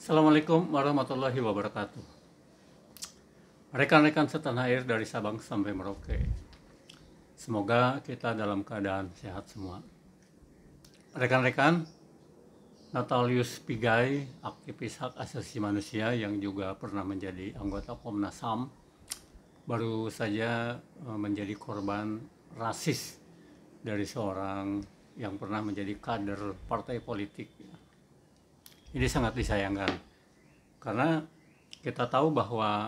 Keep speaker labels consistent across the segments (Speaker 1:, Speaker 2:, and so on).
Speaker 1: Assalamualaikum warahmatullahi wabarakatuh. Rekan-rekan setanah air dari Sabang sampai Merauke, semoga kita dalam keadaan sehat semua. Rekan-rekan, Natalius Pigai, aktivis hak asasi manusia yang juga pernah menjadi anggota Komnas HAM, baru saja menjadi korban rasis dari seorang yang pernah menjadi kader partai politik. Ini sangat disayangkan karena kita tahu bahwa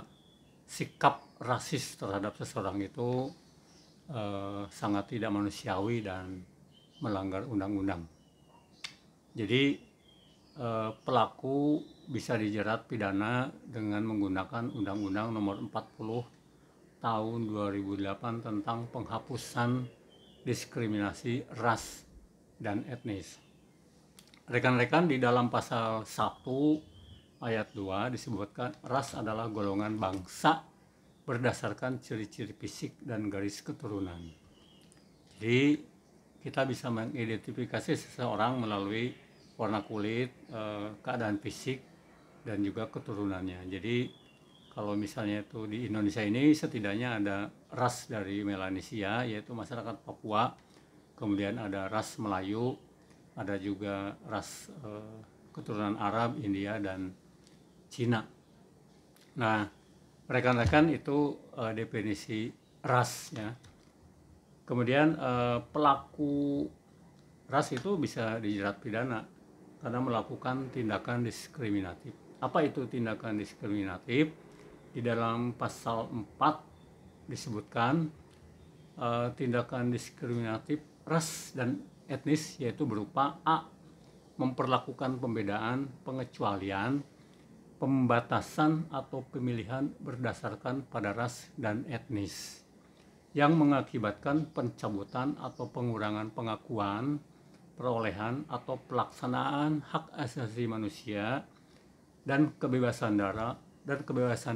Speaker 1: sikap rasis terhadap seseorang itu sangat tidak manusiawi dan melanggar undang-undang. Jadi pelaku bisa dijerat pidana dengan menggunakan Undang-Undang Nomor 40 Tahun 2008 tentang penghapusan diskriminasi ras dan etnis. Rekan-rekan, di dalam pasal 1 ayat 2 disebutkan ras adalah golongan bangsa berdasarkan ciri-ciri fisik dan garis keturunan. Jadi kita bisa mengidentifikasi seseorang melalui warna kulit, keadaan fisik, dan juga keturunannya. Jadi kalau misalnya itu di Indonesia ini setidaknya ada ras dari Melanesia, yaitu masyarakat Papua, kemudian ada ras Melayu, ada juga ras keturunan Arab, India, dan Cina. Nah, rekan-rekan, itu definisi ras ya. Kemudian pelaku ras itu bisa dijerat pidana karena melakukan tindakan diskriminatif. Apa itu tindakan diskriminatif? Di dalam pasal 4 disebutkan tindakan diskriminatif ras dan etnis, yaitu berupa A. Memperlakukan pembedaan, pengecualian, pembatasan atau pemilihan berdasarkan pada ras dan etnis yang mengakibatkan pencabutan atau pengurangan pengakuan, perolehan atau pelaksanaan hak asasi manusia dan kebebasan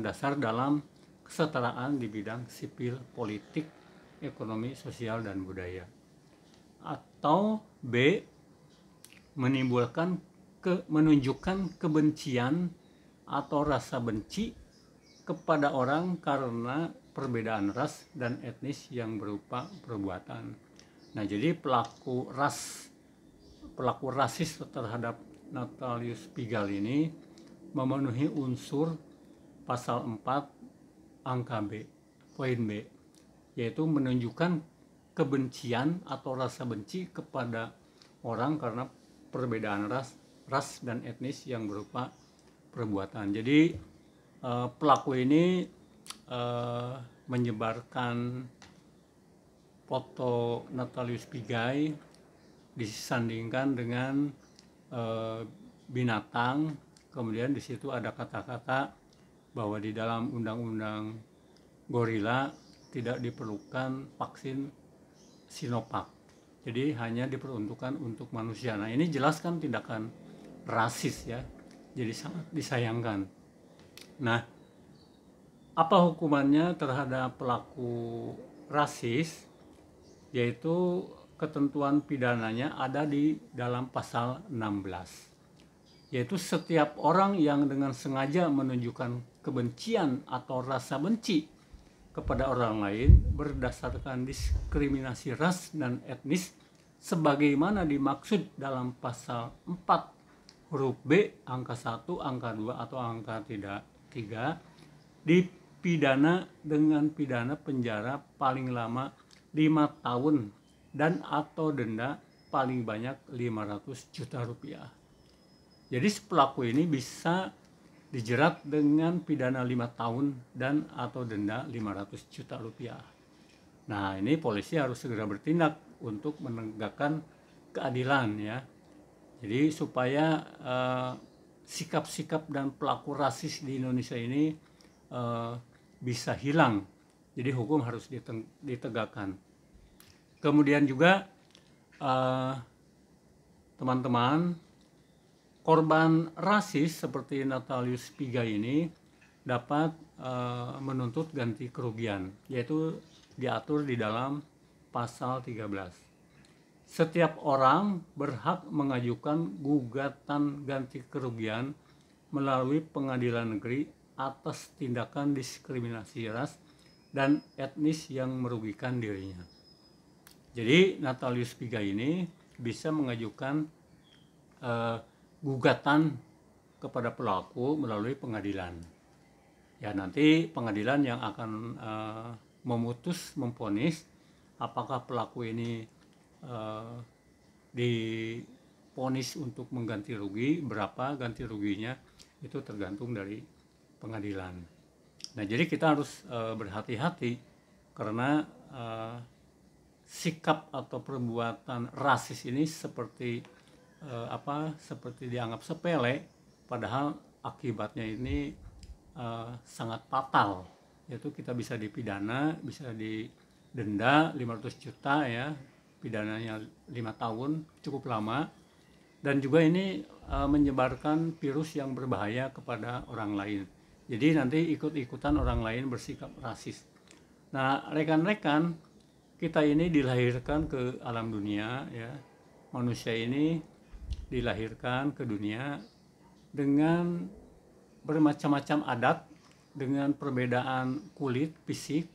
Speaker 1: dasar dalam kesetaraan di bidang sipil, politik, ekonomi, sosial, dan budaya. Atau B. Menunjukkan kebencian atau rasa benci kepada orang karena perbedaan ras dan etnis yang berupa perbuatan. Nah, jadi pelaku rasis terhadap Natalius Pigai ini memenuhi unsur pasal 4 angka B, poin B, yaitu menunjukkan kebencian atau rasa benci kepada orang karena perbedaan ras dan etnis yang berupa perbuatan. Jadi pelaku ini menyebarkan foto Natalius Pigai disandingkan dengan binatang, kemudian di situ ada kata-kata bahwa di dalam undang-undang gorila tidak diperlukan vaksin Sinovac, jadi hanya diperuntukkan untuk manusia. Nah, ini jelas kan tindakan rasis ya, jadi sangat disayangkan. Nah, apa hukumannya terhadap pelaku rasis? Yaitu ketentuan pidananya ada di dalam pasal 16, yaitu setiap orang yang dengan sengaja menunjukkan kebencian atau rasa benci kepada orang lain berdasarkan diskriminasi ras dan etnis sebagaimana dimaksud dalam pasal 4 huruf B angka 1, angka 2 atau angka 3 dipidana dengan pidana penjara paling lama 5 tahun dan atau denda paling banyak 500 juta rupiah. Jadi pelaku ini bisa dijerat dengan pidana 5 tahun dan atau denda 500 juta rupiah. Nah, ini polisi harus segera bertindak untuk menegakkan keadilan ya. Jadi supaya sikap-sikap dan pelaku rasis di Indonesia ini bisa hilang. Jadi hukum harus ditegakkan. Kemudian juga teman-teman, korban rasis seperti Natalius Pigai ini dapat menuntut ganti kerugian, yaitu diatur di dalam pasal 13. Setiap orang berhak mengajukan gugatan ganti kerugian melalui pengadilan negeri atas tindakan diskriminasi ras dan etnis yang merugikan dirinya. Jadi Natalius Pigai ini bisa mengajukan gugatan kepada pelaku melalui pengadilan. Ya, nanti pengadilan yang akan memvonis apakah pelaku ini divonis untuk mengganti rugi, berapa ganti ruginya, itu tergantung dari pengadilan. Nah, jadi kita harus berhati-hati karena sikap atau perbuatan rasis ini seperti seperti dianggap sepele, padahal akibatnya ini sangat fatal, yaitu kita bisa dipidana, bisa didenda 500 juta ya, pidananya 5 tahun, cukup lama, dan juga ini menyebarkan virus yang berbahaya kepada orang lain. Jadi nanti ikut-ikutan orang lain bersikap rasis. Nah, rekan-rekan, kita ini dilahirkan ke alam dunia ya. Manusia ini dilahirkan ke dunia dengan bermacam-macam adat, dengan perbedaan kulit, fisik,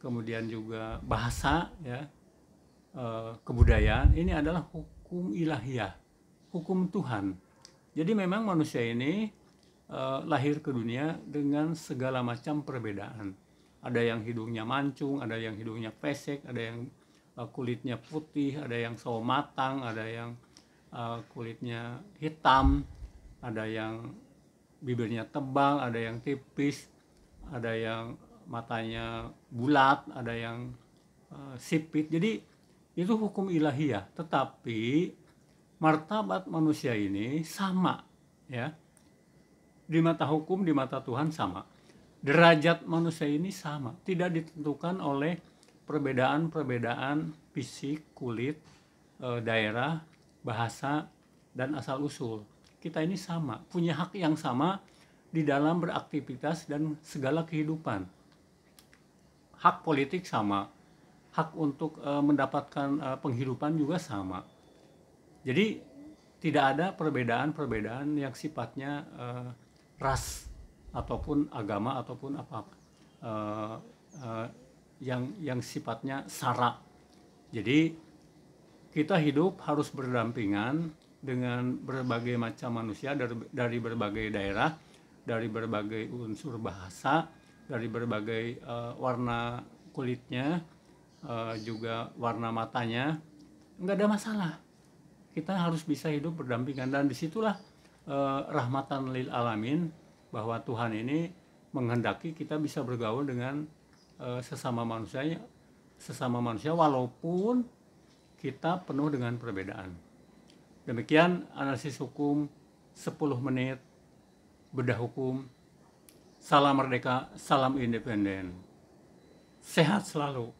Speaker 1: kemudian juga bahasa ya, kebudayaan. Ini adalah hukum ilahiyah, hukum Tuhan. Jadi memang manusia ini lahir ke dunia dengan segala macam perbedaan. Ada yang hidungnya mancung, ada yang hidungnya pesek, ada yang kulitnya putih, ada yang sawo matang, ada yang kulitnya hitam, ada yang bibirnya tebal, ada yang tipis, ada yang matanya bulat, ada yang sipit. Jadi itu hukum ilahiyah, tetapi martabat manusia ini sama ya. Di mata hukum, di mata Tuhan sama. Derajat manusia ini sama, tidak ditentukan oleh perbedaan-perbedaan fisik, kulit, daerah, bahasa, dan asal-usul. Kita ini sama, punya hak yang sama di dalam beraktivitas dan segala kehidupan. Hak politik sama, hak untuk mendapatkan penghidupan juga sama. Jadi tidak ada perbedaan-perbedaan yang sifatnya ras ataupun agama ataupun apa yang sifatnya sara. Jadi kita hidup harus berdampingan dengan berbagai macam manusia dari berbagai daerah, dari berbagai unsur bahasa, dari berbagai warna kulitnya, juga warna matanya, nggak ada masalah. Kita harus bisa hidup berdampingan, dan disitulah rahmatan lil alamin, bahwa Tuhan ini menghendaki kita bisa bergaul dengan sesama manusia walaupun kita penuh dengan perbedaan. Demikian analisis hukum 10 menit bedah hukum. Salam merdeka, salam independen. Sehat selalu.